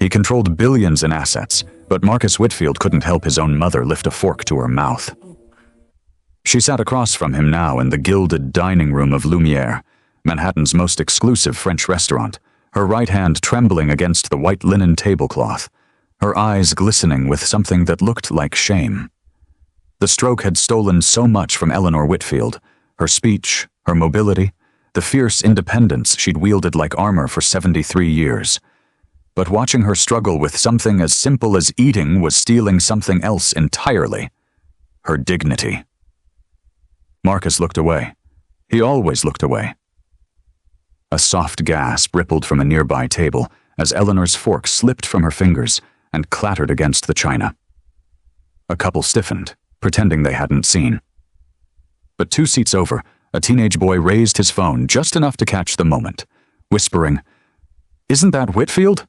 He controlled billions in assets, but Marcus Whitfield couldn't help his own mother lift a fork to her mouth. She sat across from him now in the gilded dining room of Lumiere, Manhattan's most exclusive French restaurant, her right hand trembling against the white linen tablecloth, her eyes glistening with something that looked like shame. The stroke had stolen so much from Eleanor Whitfield, her speech, her mobility, the fierce independence she'd wielded like armor for 73 years. But watching her struggle with something as simple as eating was stealing something else entirely: her dignity. Marcus looked away. He always looked away. A soft gasp rippled from a nearby table as Eleanor's fork slipped from her fingers and clattered against the china. A couple stiffened, pretending they hadn't seen. But 2 seats over, a teenage boy raised his phone just enough to catch the moment, whispering, "Isn't that Whitfield?"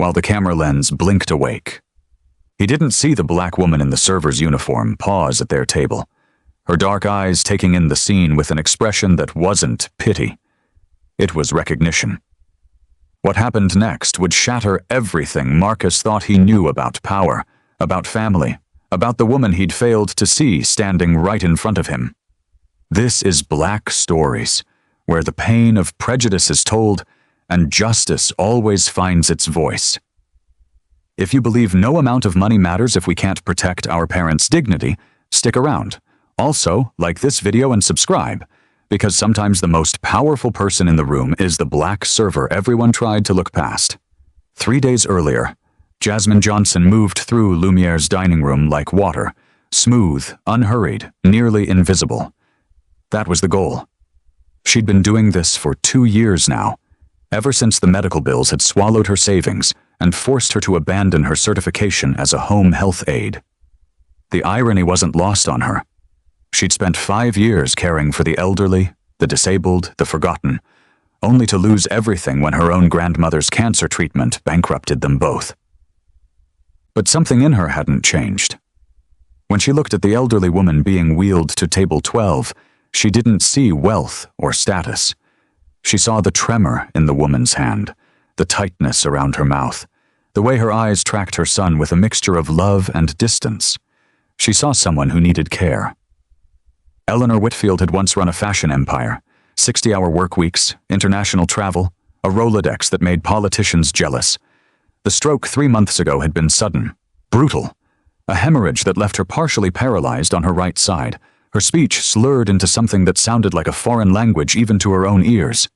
while the camera lens blinked awake. He didn't see the black woman in the server's uniform pause at their table, her dark eyes taking in the scene with an expression that wasn't pity. It was recognition. What happened next would shatter everything Marcus thought he knew about power, about family, about the woman he'd failed to see standing right in front of him. This is Black Stories, where the pain of prejudice is told and justice always finds its voice. If you believe no amount of money matters if we can't protect our parents' dignity, stick around. Also, like this video and subscribe, because sometimes the most powerful person in the room is the black server everyone tried to look past. 3 days earlier, Jasmine Johnson moved through Lumiere's dining room like water, smooth, unhurried, nearly invisible. That was the goal. She'd been doing this for 2 years now, ever since the medical bills had swallowed her savings and forced her to abandon her certification as a home health aide. The irony wasn't lost on her. She'd spent 5 years caring for the elderly, the disabled, the forgotten, only to lose everything when her own grandmother's cancer treatment bankrupted them both. But something in her hadn't changed. When she looked at the elderly woman being wheeled to table 12, she didn't see wealth or status. She saw the tremor in the woman's hand, the tightness around her mouth, the way her eyes tracked her son with a mixture of love and distance. She saw someone who needed care. Eleanor Whitfield had once run a fashion empire, 60-hour work weeks, international travel, a Rolodex that made politicians jealous. The stroke 3 months ago had been sudden, brutal, a hemorrhage that left her partially paralyzed on her right side, her speech slurred into something that sounded like a foreign language even to her own ears.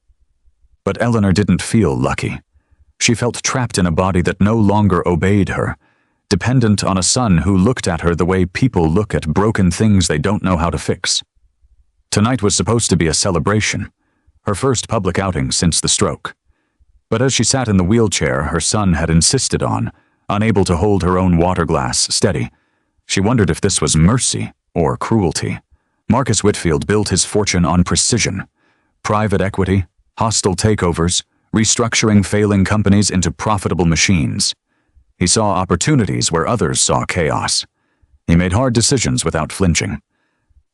But Eleanor didn't feel lucky. She felt trapped in a body that no longer obeyed her, dependent on a son who looked at her the way people look at broken things they don't know how to fix. Tonight was supposed to be a celebration, her first public outing since the stroke. But as she sat in the wheelchair her son had insisted on, unable to hold her own water glass steady, she wondered if this was mercy or cruelty. Marcus Whitfield built his fortune on precision: private equity, hostile takeovers, restructuring failing companies into profitable machines. He saw opportunities where others saw chaos. He made hard decisions without flinching.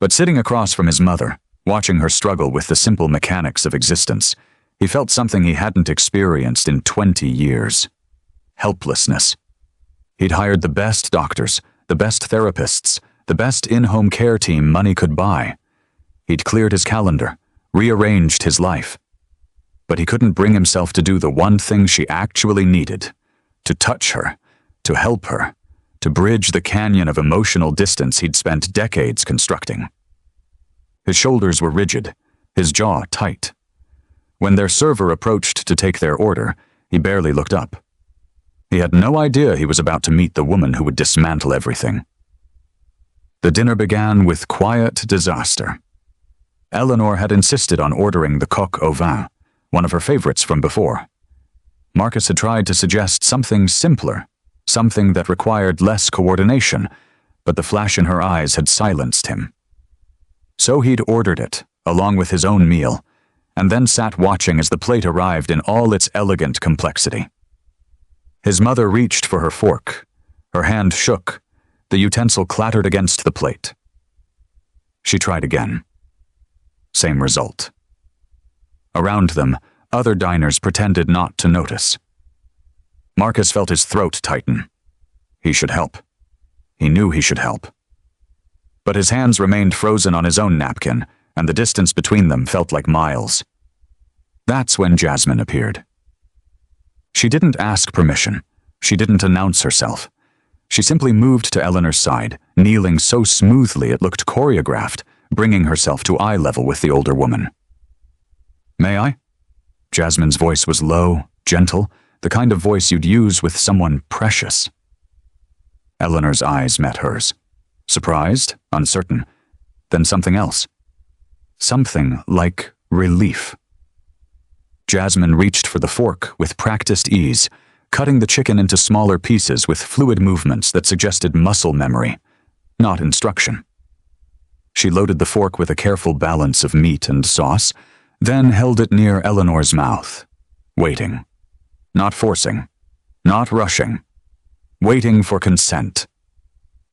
But sitting across from his mother, watching her struggle with the simple mechanics of existence, he felt something he hadn't experienced in 20 years. Helplessness. He'd hired the best doctors, the best therapists, the best in-home care team money could buy. He'd cleared his calendar, rearranged his life. But he couldn't bring himself to do the one thing she actually needed: to touch her, to help her, to bridge the canyon of emotional distance he'd spent decades constructing. His shoulders were rigid, his jaw tight. When their server approached to take their order, he barely looked up. He had no idea he was about to meet the woman who would dismantle everything. The dinner began with quiet disaster. Eleanor had insisted on ordering the coq au vin, one of her favorites from before. Marcus had tried to suggest something simpler, something that required less coordination, but the flash in her eyes had silenced him. So he'd ordered it, along with his own meal, and then sat watching as the plate arrived in all its elegant complexity. His mother reached for her fork. Her hand shook. The utensil clattered against the plate. She tried again. Same result. Around them, other diners pretended not to notice. Marcus felt his throat tighten. He should help. He knew he should help. But his hands remained frozen on his own napkin, and the distance between them felt like miles. That's when Jasmine appeared. She didn't ask permission. She didn't announce herself. She simply moved to Eleanor's side, kneeling so smoothly it looked choreographed, bringing herself to eye level with the older woman. "May I?" Jasmine's voice was low, gentle, the kind of voice you'd use with someone precious. Eleanor's eyes met hers. Surprised, uncertain, then something else. Something like relief. Jasmine reached for the fork with practiced ease, cutting the chicken into smaller pieces with fluid movements that suggested muscle memory, not instruction. She loaded the fork with a careful balance of meat and sauce, then held it near Eleanor's mouth, waiting. Not forcing, not rushing, waiting for consent.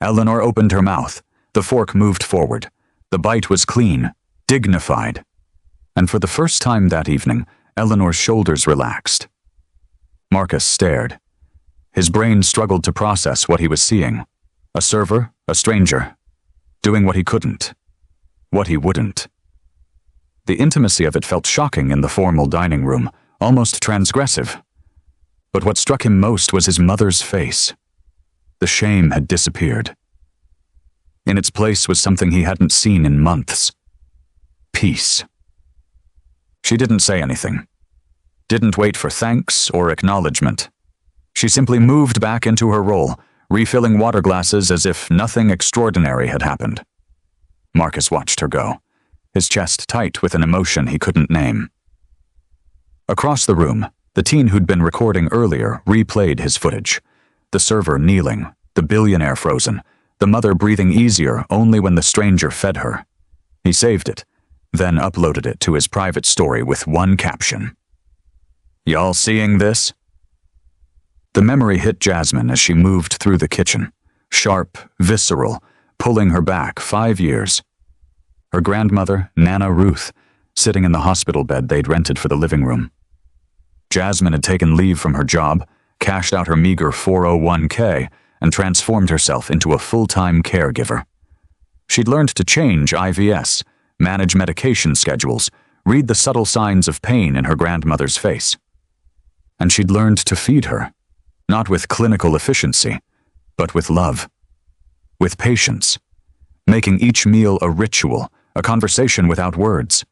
Eleanor opened her mouth. The fork moved forward. The bite was clean, dignified. And for the first time that evening, Eleanor's shoulders relaxed. Marcus stared. His brain struggled to process what he was seeing. A server, a stranger, doing what he couldn't, what he wouldn't. The intimacy of it felt shocking in the formal dining room, almost transgressive. But what struck him most was his mother's face. The shame had disappeared. In its place was something he hadn't seen in months. Peace. She didn't say anything. Didn't wait for thanks or acknowledgement. She simply moved back into her role, refilling water glasses as if nothing extraordinary had happened. Marcus watched her go, his chest tight with an emotion he couldn't name. Across the room, the teen who'd been recording earlier replayed his footage. The server kneeling, the billionaire frozen, the mother breathing easier only when the stranger fed her. He saved it, then uploaded it to his private story with one caption. "Y'all seeing this?" The memory hit Jasmine as she moved through the kitchen, sharp, visceral, pulling her back 5 years. Her grandmother, Nana Ruth, sitting in the hospital bed they'd rented for the living room. Jasmine had taken leave from her job, cashed out her meager 401k, and transformed herself into a full-time caregiver. She'd learned to change IVS, manage medication schedules, read the subtle signs of pain in her grandmother's face. And she'd learned to feed her, not with clinical efficiency, but with love, with patience, making each meal a ritual, a conversation without words.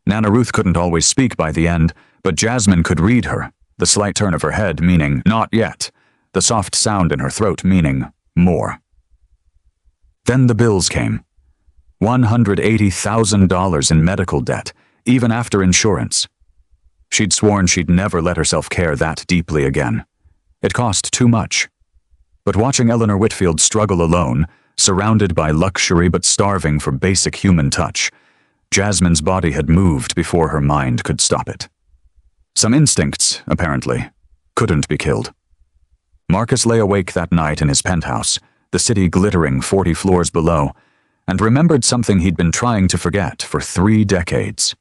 Nana Ruth couldn't always speak by the end, but Jasmine could read her, the slight turn of her head meaning not yet, the soft sound in her throat meaning more. Then the bills came. $180,000 in medical debt, even after insurance. She'd sworn she'd never let herself care that deeply again. It cost too much. But watching Eleanor Whitfield struggle alone, surrounded by luxury but starving for basic human touch, Jasmine's body had moved before her mind could stop it. Some instincts, apparently, couldn't be killed. Marcus lay awake that night in his penthouse, the city glittering 40 floors below, and remembered something he'd been trying to forget for 3 decades.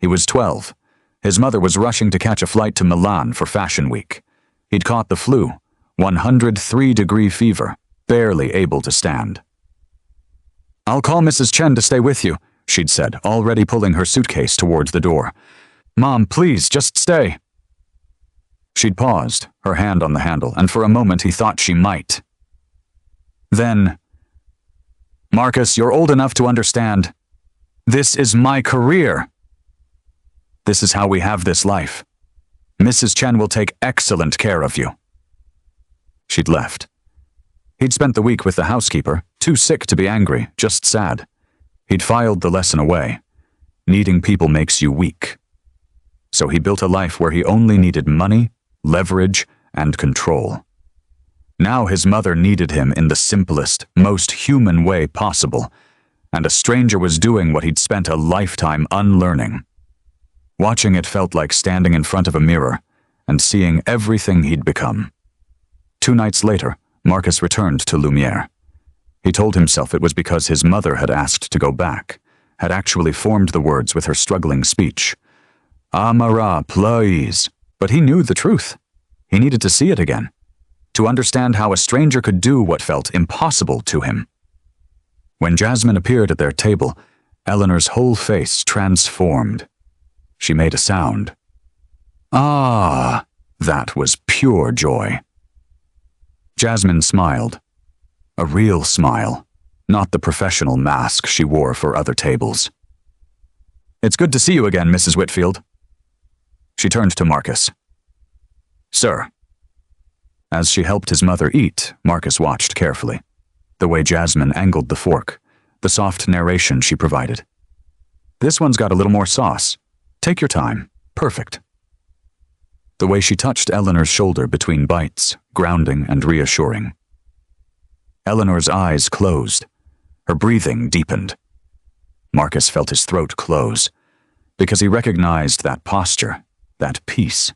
He was 12. His mother was rushing to catch a flight to Milan for Fashion Week. He'd caught the flu, 103-degree fever, barely able to stand. "I'll call Mrs. Chen to stay with you," she'd said, already pulling her suitcase towards the door. "Mom, please, just stay." She'd paused, her hand on the handle, and for a moment he thought she might. Then, "Marcus, you're old enough to understand. This is my career. This is how we have this life. Mrs. Chen will take excellent care of you." She'd left. He'd spent the week with the housekeeper, too sick to be angry, just sad. He'd filed the lesson away. Needing people makes you weak. So he built a life where he only needed money, leverage, and control. Now his mother needed him in the simplest, most human way possible, and a stranger was doing what he'd spent a lifetime unlearning. Watching it felt like standing in front of a mirror and seeing everything he'd become. 2 nights later, Marcus returned to Lumiere. He told himself it was because his mother had asked to go back, had actually formed the words with her struggling speech. Amara, please. But he knew the truth. He needed to see it again, to understand how a stranger could do what felt impossible to him. When Jasmine appeared at their table, Eleanor's whole face transformed. She made a sound. Ah, that was pure joy. Jasmine smiled. A real smile, not the professional mask she wore for other tables. "It's good to see you again, Mrs. Whitfield." She turned to Marcus. "Sir." As she helped his mother eat, Marcus watched carefully. The way Jasmine angled the fork, the soft narration she provided. "This one's got a little more sauce. Take your time. Perfect." The way she touched Eleanor's shoulder between bites, grounding and reassuring. Eleanor's eyes closed. Her breathing deepened. Marcus felt his throat close, because he recognized that posture, that peace.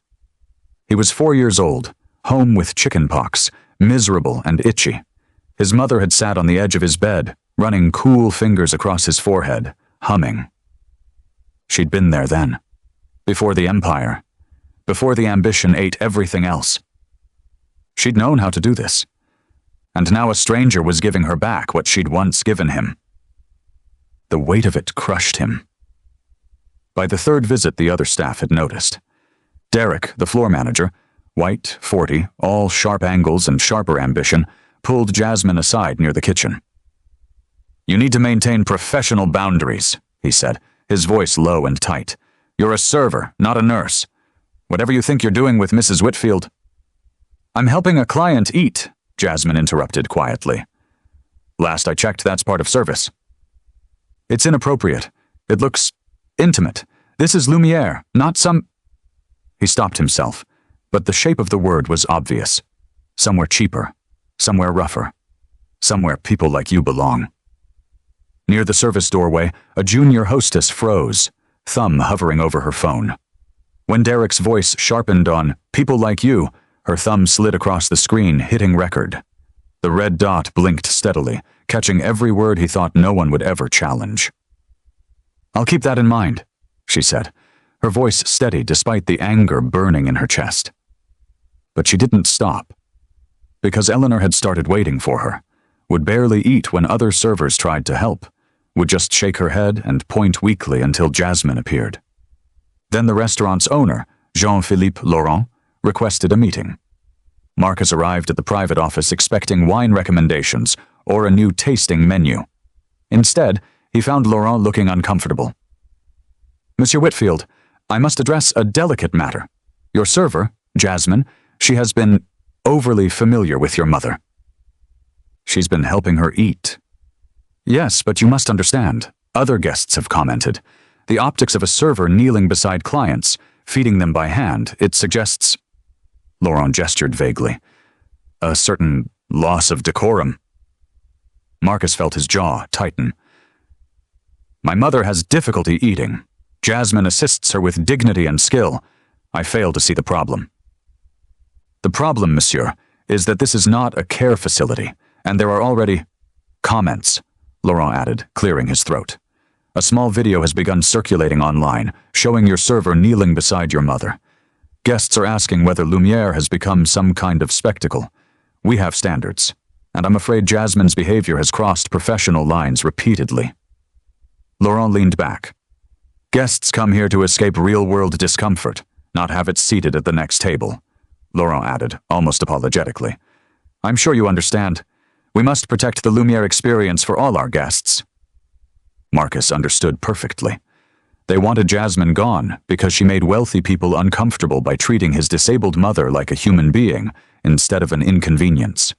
He was 4 years old, home with chicken pox, miserable and itchy. His mother had sat on the edge of his bed, running cool fingers across his forehead, humming. She'd been there then, before the empire, before the ambition ate everything else. She'd known how to do this, and now a stranger was giving her back what she'd once given him. The weight of it crushed him. By the third visit, the other staff had noticed. Derek, the floor manager, white, 40, all sharp angles and sharper ambition, pulled Jasmine aside near the kitchen. "You need to maintain professional boundaries," he said, his voice low and tight. "You're a server, not a nurse. Whatever you think you're doing with Mrs. Whitfield—" "I'm helping a client eat," Jasmine interrupted quietly. "Last I checked, that's part of service." "It's inappropriate. It looks intimate. This is Lumiere, not some—" He stopped himself, but the shape of the word was obvious. Somewhere cheaper, somewhere rougher, somewhere people like you belong. Near the service doorway, a junior hostess froze, thumb hovering over her phone. When Derek's voice sharpened on "people like you," her thumb slid across the screen, hitting record. The red dot blinked steadily, catching every word he thought no one would ever challenge. "I'll keep that in mind," she said, her voice steady despite the anger burning in her chest. But she didn't stop, because Eleanor had started waiting for her, would barely eat when other servers tried to help, would just shake her head and point weakly until Jasmine appeared. Then the restaurant's owner, Jean-Philippe Laurent, requested a meeting. Marcus arrived at the private office expecting wine recommendations or a new tasting menu. Instead, he found Laurent looking uncomfortable. "Monsieur Whitfield, I must address a delicate matter. Your server, Jasmine, she has been overly familiar with your mother." "She's been helping her eat." "Yes, but you must understand. Other guests have commented. The optics of a server kneeling beside clients, feeding them by hand, it suggests—" Laurent gestured vaguely. "A certain loss of decorum." Marcus felt his jaw tighten. "My mother has difficulty eating. Jasmine assists her with dignity and skill. I fail to see the problem." "The problem, monsieur, is that this is not a care facility, and there are already—" "Comments," Laurent added, clearing his throat. "A small video has begun circulating online, showing your server kneeling beside your mother. Guests are asking whether Lumiere has become some kind of spectacle. We have standards, and I'm afraid Jasmine's behavior has crossed professional lines repeatedly." Laurent leaned back. "Guests come here to escape real-world discomfort, not have it seated at the next table," Laurent added, almost apologetically. "I'm sure you understand. We must protect the Lumiere experience for all our guests." Marcus understood perfectly. They wanted Jasmine gone because she made wealthy people uncomfortable by treating his disabled mother like a human being instead of an inconvenience.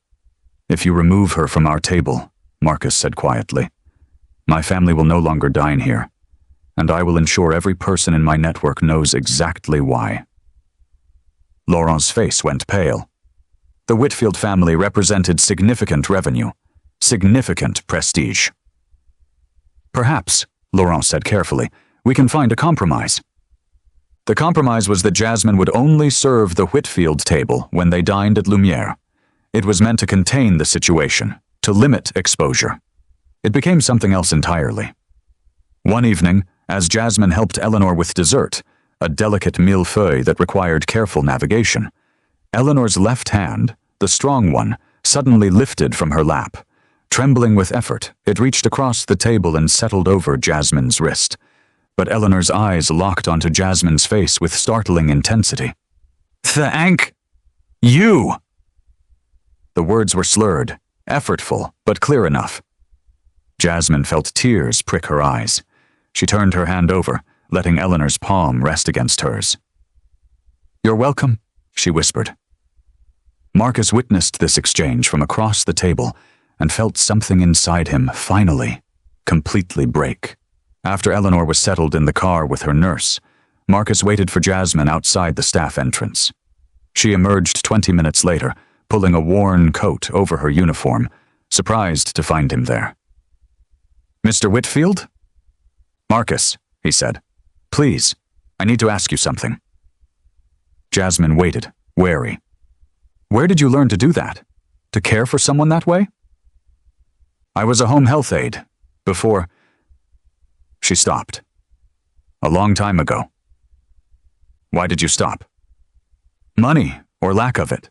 "If you remove her from our table," Marcus said quietly, "my family will no longer dine here, and I will ensure every person in my network knows exactly why." Laurent's face went pale. The Whitfield family represented significant revenue, significant prestige. "Perhaps," Laurent said carefully, "we can find a compromise." The compromise was that Jasmine would only serve the Whitfield table when they dined at Lumiere. It was meant to contain the situation, to limit exposure. It became something else entirely. One evening, as Jasmine helped Eleanor with dessert, a delicate millefeuille that required careful navigation, Eleanor's left hand, the strong one, suddenly lifted from her lap. Trembling with effort, it reached across the table and settled over Jasmine's wrist. But Eleanor's eyes locked onto Jasmine's face with startling intensity. "Thank you!" The words were slurred, effortful, but clear enough. Jasmine felt tears prick her eyes. She turned her hand over, letting Eleanor's palm rest against hers. "You're welcome," she whispered. Marcus witnessed this exchange from across the table and felt something inside him finally, completely break. After Eleanor was settled in the car with her nurse, Marcus waited for Jasmine outside the staff entrance. She emerged 20 minutes later, pulling a worn coat over her uniform, surprised to find him there. "Mr. Whitfield?" "Marcus," he said. "Please, I need to ask you something." Jasmine waited, wary. "Where did you learn to do that? To care for someone that way?" "I was a home health aide. Before—" She stopped. "A long time ago." "Why did you stop?" "Money, or lack of it.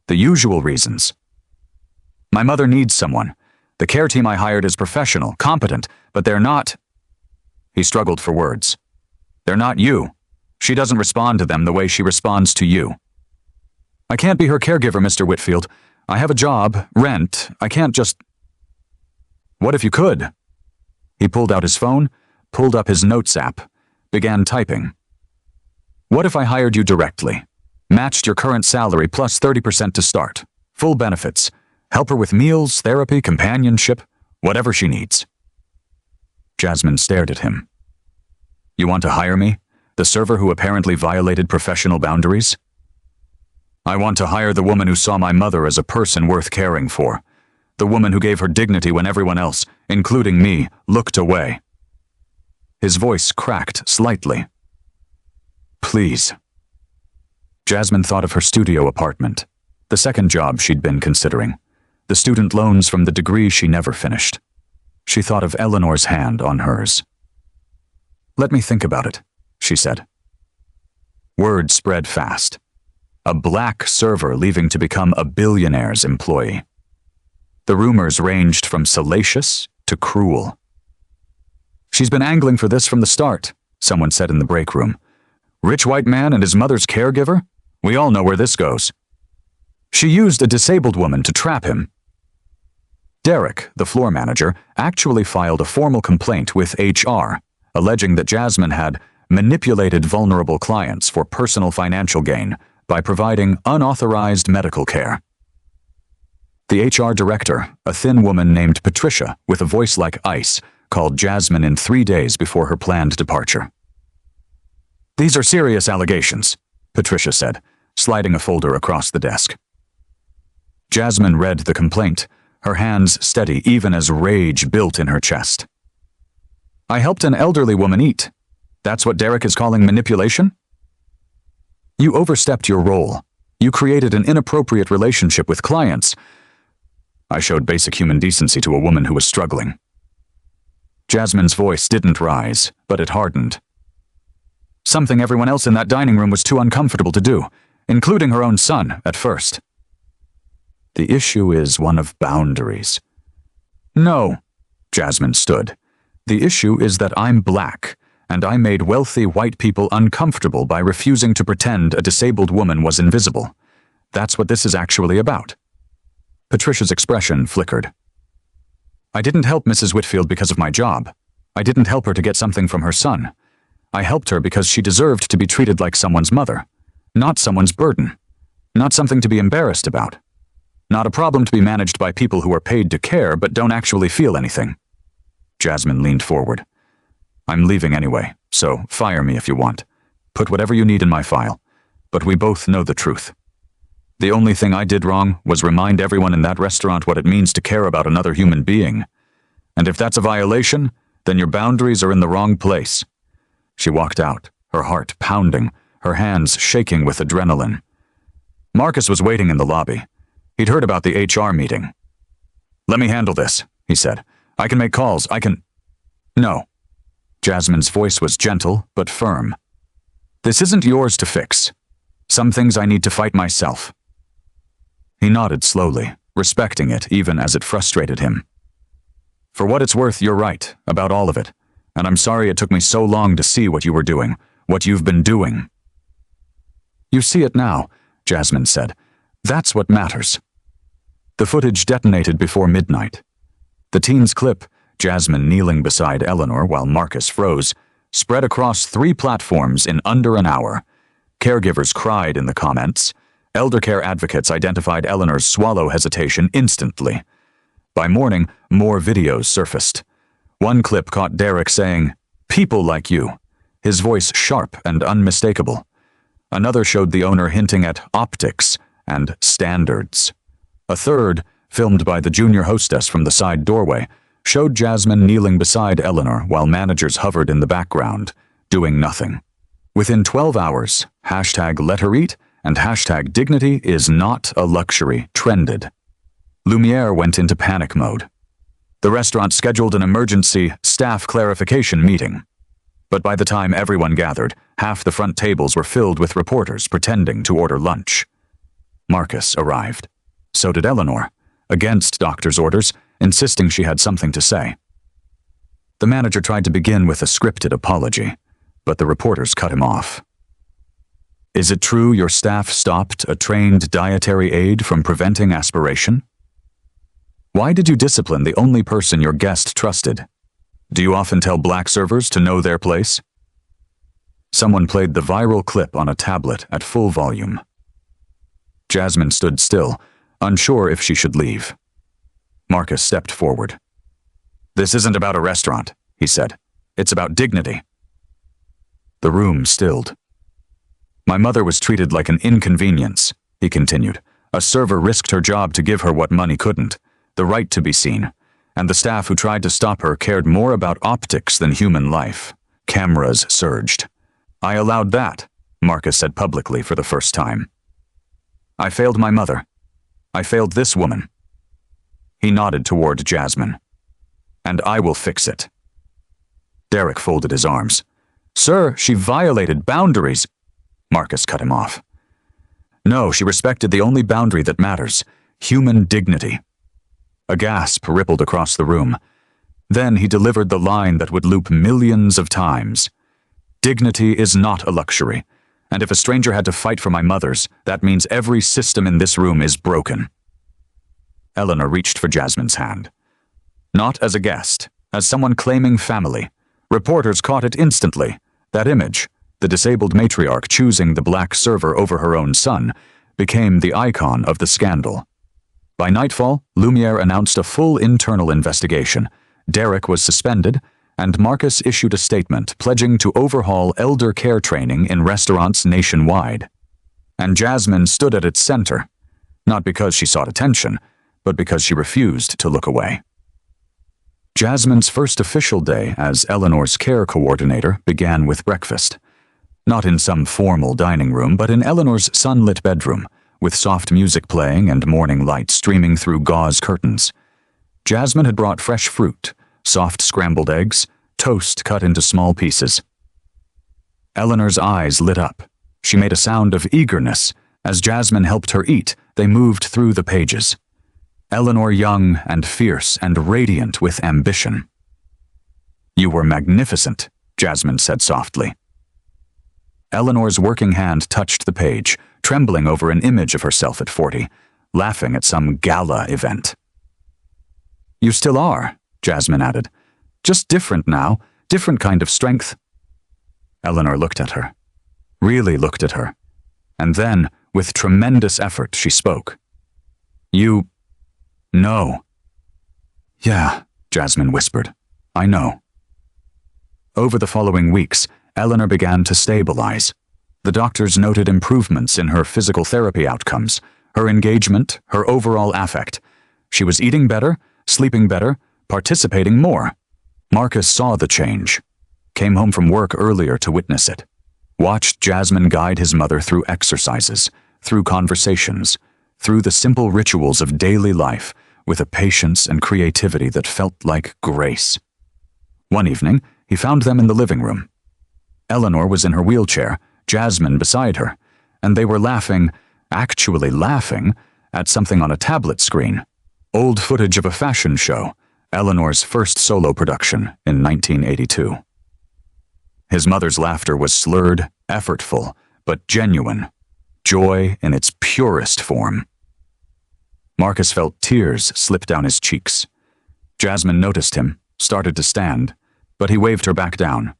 The usual reasons." "My mother needs someone. The care team I hired is professional, competent, but they're not—" He struggled for words. "They're not you. She doesn't respond to them the way she responds to you." "I can't be her caregiver, Mr. Whitfield. I have a job, rent. I can't just—" "What if you could?" He pulled out his phone, pulled up his notes app, began typing. "What if I hired you directly? Matched your current salary plus 30% to start. Full benefits. Help her with meals, therapy, companionship, whatever she needs." Jasmine stared at him. "You want to hire me? The server who apparently violated professional boundaries?" "I want to hire the woman who saw my mother as a person worth caring for. The woman who gave her dignity when everyone else, including me, looked away." His voice cracked slightly. "Please." Jasmine thought of her studio apartment, the second job she'd been considering, the student loans from the degree she never finished. She thought of Eleanor's hand on hers. "Let me think about it," she said. Word spread fast. A black server leaving to become a billionaire's employee. The rumors ranged from salacious to cruel. "She's been angling for this from the start," someone said in the break room. "Rich white man and his mother's caregiver? We all know where this goes." "She used a disabled woman to trap him." Derek, the floor manager, actually filed a formal complaint with HR, alleging that Jasmine had manipulated vulnerable clients for personal financial gain by providing unauthorized medical care. The HR director, a thin woman named Patricia with a voice like ice, called Jasmine in 3 days before her planned departure. "These are serious allegations," Patricia said, sliding a folder across the desk. Jasmine read the complaint, her hands steady even as rage built in her chest. "I helped an elderly woman eat. That's what Derek is calling manipulation?" "You overstepped your role. You created an inappropriate relationship with clients." "I showed basic human decency to a woman who was struggling." Jasmine's voice didn't rise, but it hardened. "Something everyone else in that dining room was too uncomfortable to do, including her own son at first." "The issue is one of boundaries." "No," Jasmine stood. "The issue is that I'm black, and I made wealthy white people uncomfortable by refusing to pretend a disabled woman was invisible. That's what this is actually about." Patricia's expression flickered. "I didn't help Mrs. Whitfield because of my job. I didn't help her to get something from her son. I helped her because she deserved to be treated like someone's mother, not someone's burden, not something to be embarrassed about, not a problem to be managed by people who are paid to care but don't actually feel anything." Jasmine leaned forward. "I'm leaving anyway, so fire me if you want. Put whatever you need in my file. But we both know the truth. The only thing I did wrong was remind everyone in that restaurant what it means to care about another human being. And if that's a violation, then your boundaries are in the wrong place." She walked out, her heart pounding, her hands shaking with adrenaline. Marcus was waiting in the lobby. He'd heard about the HR meeting. "Let me handle this," he said. "I can make calls, I can—" "No." Jasmine's voice was gentle, but firm. "This isn't yours to fix. Some things I need to fight myself. He nodded slowly, respecting it even as it frustrated him. For what it's worth, you're right, about all of it. And I'm sorry it took me so long to see what you were doing, what you've been doing. You see it now, Jasmine said. That's what matters. The footage detonated before midnight. The teen's clip, Jasmine kneeling beside Eleanor while Marcus froze, spread across 3 platforms in under an hour. Caregivers cried in the comments. Elder care advocates identified Eleanor's swallow hesitation instantly. By morning, more videos surfaced. One clip caught Derek saying, "People like you," his voice sharp and unmistakable. Another showed the owner hinting at optics and standards. A third, filmed by the junior hostess from the side doorway, showed Jasmine kneeling beside Eleanor while managers hovered in the background, doing nothing. Within 12 hours, #LetHerEat and #Dignity is not a luxury trended. Lumiere went into panic mode. The restaurant scheduled an emergency staff clarification meeting. But by the time everyone gathered, half the front tables were filled with reporters pretending to order lunch. Marcus arrived. So did Eleanor, against doctor's orders, insisting she had something to say. The manager tried to begin with a scripted apology, but the reporters cut him off. Is it true your staff stopped a trained dietary aide from preventing aspiration? Why did you discipline the only person your guest trusted? Do you often tell black servers to know their place? Someone played the viral clip on a tablet at full volume. Jasmine stood still, unsure if she should leave. Marcus stepped forward. This isn't about a restaurant, he said. It's about dignity. The room stilled. My mother was treated like an inconvenience, he continued. A server risked her job to give her what money couldn't, the right to be seen, and the staff who tried to stop her cared more about optics than human life. Cameras surged. I allowed that, Marcus said publicly for the first time. I failed my mother. I failed this woman. He nodded toward Jasmine. And I will fix it. Derek folded his arms. Sir, she violated boundaries. Marcus cut him off. No, she respected the only boundary that matters, human dignity. A gasp rippled across the room. Then he delivered the line that would loop millions of times. Dignity is not a luxury, and if a stranger had to fight for my mother's, that means every system in this room is broken. Eleanor reached for Jasmine's hand. Not as a guest, as someone claiming family. Reporters caught it instantly. That image, the disabled matriarch choosing the black server over her own son, became the icon of the scandal. By nightfall, Lumiere announced a full internal investigation. Derek was suspended, and Marcus issued a statement pledging to overhaul elder care training in restaurants nationwide. And Jasmine stood at its center, not because she sought attention, but because she refused to look away. Jasmine's first official day as Eleanor's care coordinator began with breakfast. Not in some formal dining room, but in Eleanor's sunlit bedroom, with soft music playing and morning light streaming through gauze curtains. Jasmine had brought fresh fruit, soft scrambled eggs, toast cut into small pieces. Eleanor's eyes lit up. She made a sound of eagerness. As Jasmine helped her eat, they moved through the pages. Eleanor young and fierce and radiant with ambition. You were magnificent, Jasmine said softly. Eleanor's working hand touched the page, trembling over an image of herself at 40, laughing at some gala event. You still are, Jasmine added. Just different now, different kind of strength. Eleanor looked at her, really looked at her, and then, with tremendous effort, she spoke. You... know. Yeah, Jasmine whispered. I know. Over the following weeks, Eleanor began to stabilize. The doctors noted improvements in her physical therapy outcomes, her engagement, her overall affect. She was eating better, sleeping better, participating more. Marcus saw the change, came home from work earlier to witness it, watched Jasmine guide his mother through exercises, through conversations, through the simple rituals of daily life, with a patience and creativity that felt like grace. One evening, he found them in the living room. Eleanor was in her wheelchair, Jasmine beside her, and they were laughing, actually laughing, at something on a tablet screen. Old footage of a fashion show, Eleanor's first solo production in 1982. His mother's laughter was slurred, effortful, but genuine. Joy in its purest form. Marcus felt tears slip down his cheeks. Jasmine noticed him, started to stand, but he waved her back down.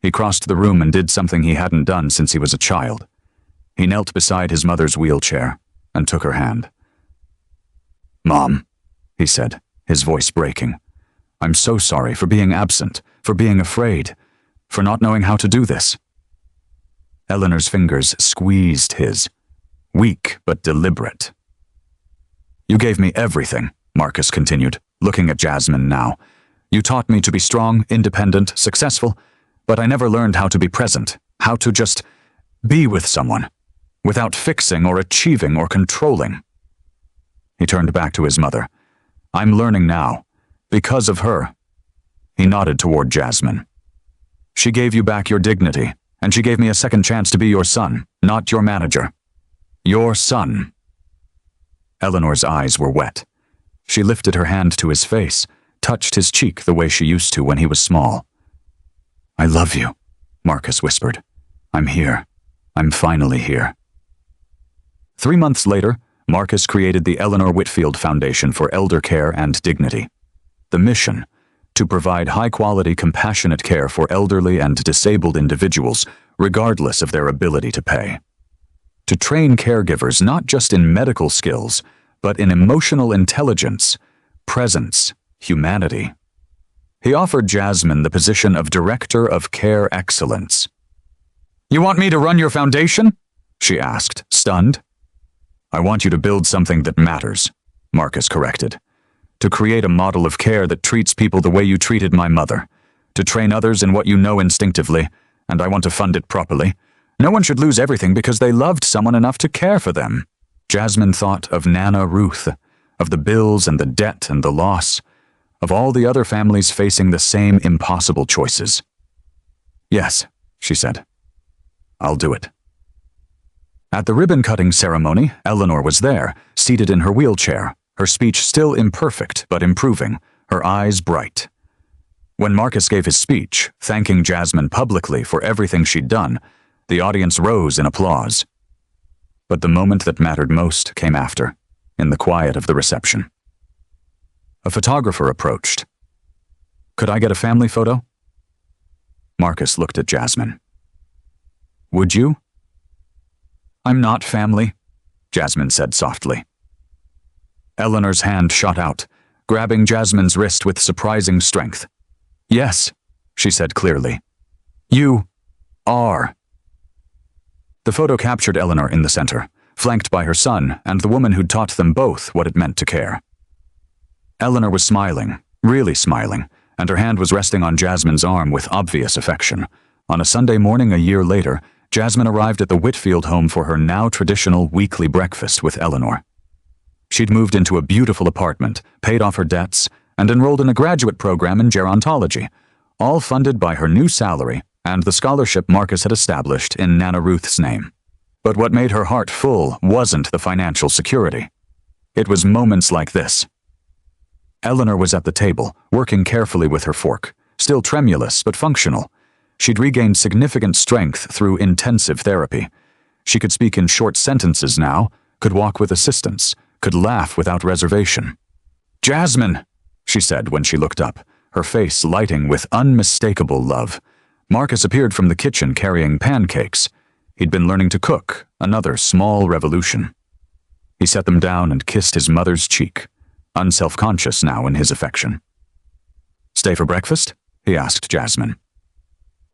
He crossed the room and did something he hadn't done since he was a child. He knelt beside his mother's wheelchair and took her hand. "Mom," he said, his voice breaking. "I'm so sorry for being absent, for being afraid, for not knowing how to do this." Eleanor's fingers squeezed his, weak but deliberate. "You gave me everything," Marcus continued, looking at Jasmine now. "You taught me to be strong, independent, successful, but I never learned how to be present, how to just be with someone, without fixing or achieving or controlling." He turned back to his mother. "I'm learning now, because of her." He nodded toward Jasmine. "She gave you back your dignity, and she gave me a second chance to be your son, not your manager. Your son." Eleanor's eyes were wet. She lifted her hand to his face, touched his cheek the way she used to when he was small. "I love you," Marcus whispered. "I'm here. I'm finally here." 3 months later, Marcus created the Eleanor Whitfield Foundation for Elder Care and Dignity. The mission: to provide high-quality, compassionate care for elderly and disabled individuals, regardless of their ability to pay. To train caregivers not just in medical skills, but in emotional intelligence, presence, humanity. He offered Jasmine the position of Director of Care Excellence. "You want me to run your foundation?" she asked, stunned. "I want you to build something that matters," Marcus corrected. "To create a model of care that treats people the way you treated my mother. To train others in what you know instinctively, and I want to fund it properly. No one should lose everything because they loved someone enough to care for them." Jasmine thought of Nana Ruth, of the bills and the debt and the loss, of all the other families facing the same impossible choices. "Yes," she said. "I'll do it." At the ribbon-cutting ceremony, Eleanor was there, seated in her wheelchair, her speech still imperfect but improving, her eyes bright. When Marcus gave his speech, thanking Jasmine publicly for everything she'd done, the audience rose in applause. But the moment that mattered most came after, in the quiet of the reception. A photographer approached. "Could I get a family photo?" Marcus looked at Jasmine. "Would you?" "I'm not family," Jasmine said softly. Eleanor's hand shot out, grabbing Jasmine's wrist with surprising strength. "Yes," she said clearly. "You are." The photo captured Eleanor in the center, flanked by her son and the woman who'd taught them both what it meant to care. Eleanor was smiling, really smiling, and her hand was resting on Jasmine's arm with obvious affection. On a Sunday morning a year later, Jasmine arrived at the Whitfield home for her now traditional weekly breakfast with Eleanor. She'd moved into a beautiful apartment, paid off her debts, and enrolled in a graduate program in gerontology, all funded by her new salary and the scholarship Marcus had established in Nana Ruth's name. But what made her heart full wasn't the financial security. It was moments like this. Eleanor was at the table, working carefully with her fork, still tremulous but functional. She'd regained significant strength through intensive therapy. She could speak in short sentences now, could walk with assistance, could laugh without reservation. "Jasmine," she said when she looked up, her face lighting with unmistakable love. Marcus appeared from the kitchen carrying pancakes. He'd been learning to cook, another small revolution. He set them down and kissed his mother's cheek, unself-conscious now in his affection. "Stay for breakfast?" he asked Jasmine.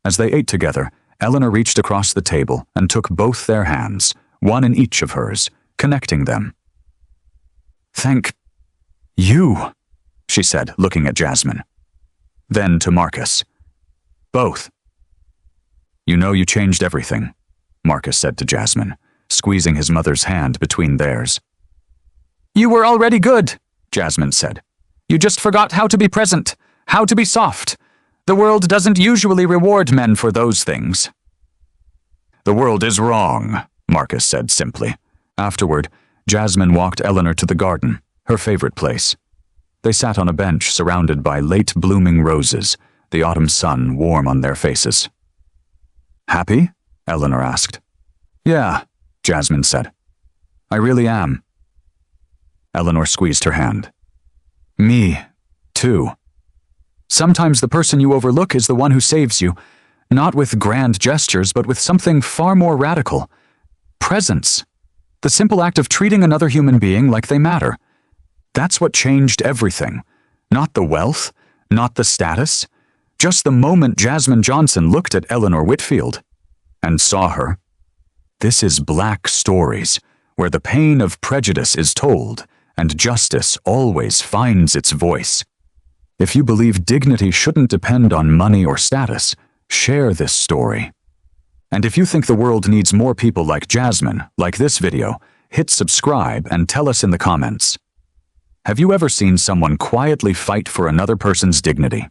As they ate together, Eleanor reached across the table and took both their hands, one in each of hers, connecting them. "Thank you," she said, looking at Jasmine. Then to Marcus. "Both." "You know you changed everything," Marcus said to Jasmine, squeezing his mother's hand between theirs. "You were already good," Jasmine said. "You just forgot how to be present, how to be soft. The world doesn't usually reward men for those things." "The world is wrong," Marcus said simply. Afterward, Jasmine walked Eleanor to the garden, her favorite place. They sat on a bench surrounded by late-blooming roses, the autumn sun warm on their faces. "Happy?" Eleanor asked. "Yeah," Jasmine said. "I really am." Eleanor squeezed her hand. "Me, too. Sometimes the person you overlook is the one who saves you, not with grand gestures, but with something far more radical. Presence. The simple act of treating another human being like they matter. That's what changed everything. Not the wealth, not the status. Just the moment Jasmine Johnson looked at Eleanor Whitfield and saw her. This is Black Stories, where the pain of prejudice is told and justice always finds its voice. If you believe dignity shouldn't depend on money or status, share this story. And if you think the world needs more people like Jasmine, like this video, hit subscribe and tell us in the comments. Have you ever seen someone quietly fight for another person's dignity?